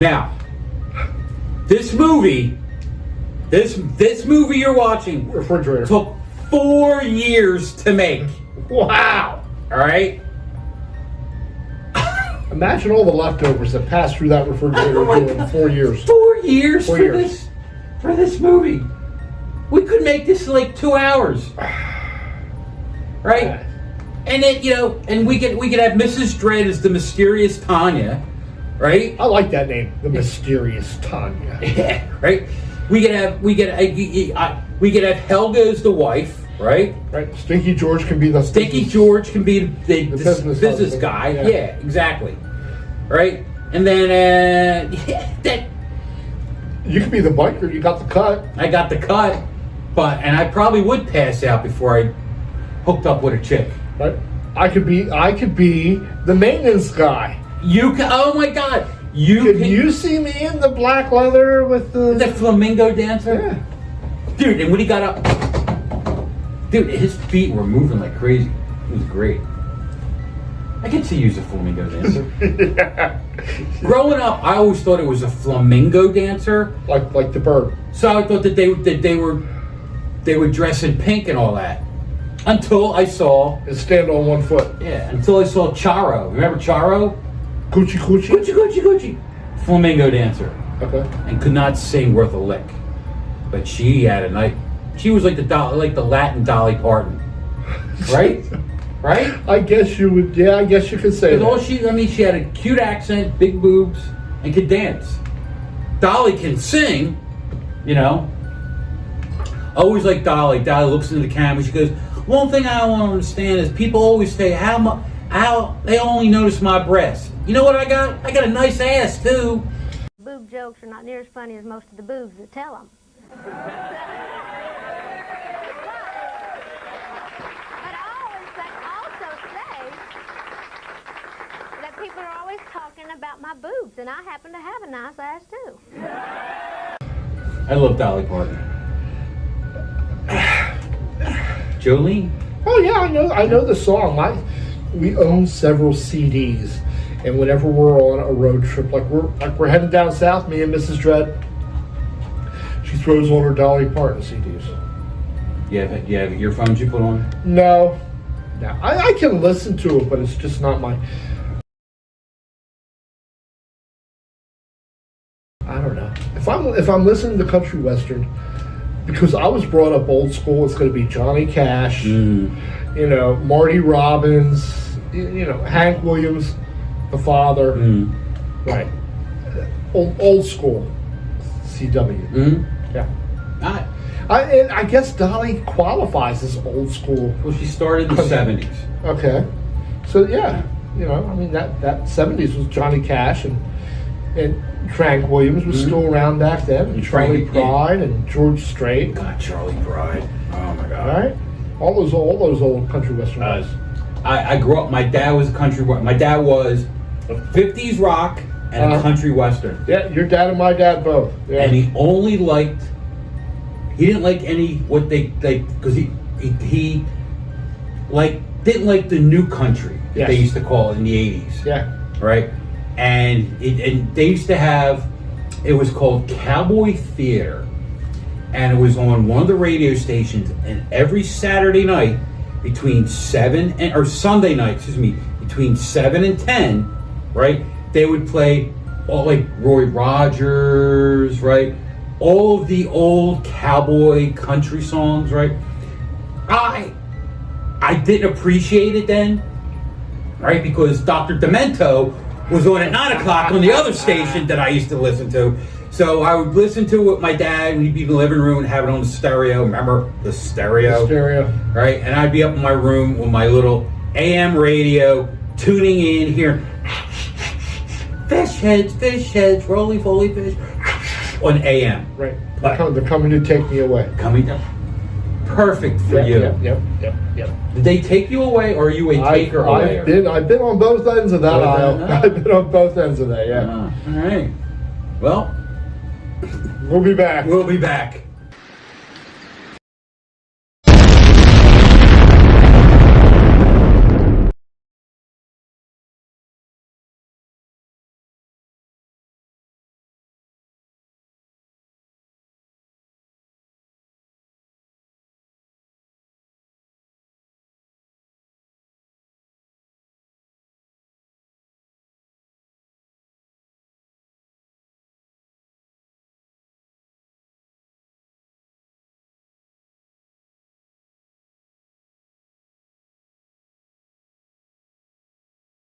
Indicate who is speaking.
Speaker 1: Now, this movie you're watching
Speaker 2: Refrigerator.
Speaker 1: took 4 years to make.
Speaker 2: Wow.
Speaker 1: All right?
Speaker 2: Imagine all the leftovers that passed through that refrigerator
Speaker 1: Oh my
Speaker 2: in
Speaker 1: God.
Speaker 2: 4 years.
Speaker 1: 4 years
Speaker 2: 4
Speaker 1: for
Speaker 2: years.
Speaker 1: this movie. We could make this in like 2 hours. Right? And then, and we could have Mrs. Dredd as the mysterious Tanya, right?
Speaker 2: I like that name, the mysterious Tanya.
Speaker 1: Yeah, right. We could have Helga as the wife, right?
Speaker 2: Right. Stinky George can be the
Speaker 1: Stinky George can be the business
Speaker 2: husband.
Speaker 1: guy.
Speaker 2: Yeah.
Speaker 1: Yeah, exactly. Right? And then that
Speaker 2: You could be the biker. You got the cut.
Speaker 1: I got the cut, and I probably would pass out before I hooked up with a chick.
Speaker 2: Right. I could be the maintenance guy.
Speaker 1: You can. Oh my God!
Speaker 2: Can you see me in the black leather with
Speaker 1: the flamingo dancer?
Speaker 2: Yeah.
Speaker 1: Dude, and when he got up, dude, his feet were moving like crazy. It was great. I could see you as a flamingo dancer.
Speaker 2: Yeah.
Speaker 1: Growing up, I always thought it was a flamingo dancer.
Speaker 2: Like the bird.
Speaker 1: So I thought that they would dress in pink and all that. Until I saw
Speaker 2: And stand on one foot.
Speaker 1: until I saw Charo. Remember Charo?
Speaker 2: Coochie coochie.
Speaker 1: Coochie coochie coochie. Flamingo dancer.
Speaker 2: Okay.
Speaker 1: And could not sing worth a lick. But she had a night. She was like the Latin Dolly Parton. Right? Right?
Speaker 2: I guess you would. Yeah, I guess you could say that.
Speaker 1: All she had a cute accent, big boobs, and could dance. Dolly can sing, Always like Dolly. Dolly looks into the camera. She goes, "One thing I don't understand is people always say how they only notice my breasts. You know what I got? I got a nice ass too."
Speaker 3: Boob jokes are not near as funny as most of the boobs that tell them. But I also say that people are always talking about my boobs, and I happen to have a nice ass too.
Speaker 1: I love Dolly Parton. Jolene?
Speaker 2: Oh yeah, I know the song. We own several CDs, and whenever we're on a road trip, like we're heading down south, me and Mrs. Dredd, she throws on her Dolly Parton CDs.
Speaker 1: You have earphones you put on?
Speaker 2: No, I can listen to it, but it's just not my. I don't know. If I'm listening to country western, because I was brought up old school, it's going to be Johnny Cash, Marty Robbins, Hank Williams, the father, right? Old school, CW. Yeah. I guess Dolly qualifies as old school.
Speaker 1: Well, she started in the 70s.
Speaker 2: Okay, so yeah, that 70s was Johnny Cash and Frank Williams was still around back then, and Charlie Pride and George Strait.
Speaker 1: God, Charlie Pride. Oh my God.
Speaker 2: All right, all those old country western guys.
Speaker 1: I grew up. My dad was a country. My dad was a 50s rock and a country western.
Speaker 2: Yeah, your dad and my dad both. Yeah.
Speaker 1: And he didn't like any what they like because he didn't like the new country that they used to call it in the 80s.
Speaker 2: Yeah.
Speaker 1: Right. And they used to have, it was called Cowboy Theater, and it was on one of the radio stations. And every Saturday night between Sunday night, between 7 and 10, right? They would play all like Roy Rogers, right? All of the old cowboy country songs, right? I didn't appreciate it then, right? Because Dr. Demento was on at 9 o'clock on the other station that I used to listen to. So I would listen to it with my dad. We'd be in the living room and have it on the stereo. Remember the stereo?
Speaker 2: The stereo.
Speaker 1: Right? And I'd be up in my room with my little AM radio, tuning in here. Fish heads, roly-poly fish. On AM.
Speaker 2: Right. They're coming to take me away.
Speaker 1: Coming down. Perfect for you.
Speaker 2: Yep.
Speaker 1: Did they take you away, or are you a taker away?
Speaker 2: I've been on both ends of that aisle. I've been on both ends of that, yeah.
Speaker 1: All right. Well,
Speaker 2: we'll be back.
Speaker 1: We'll be back.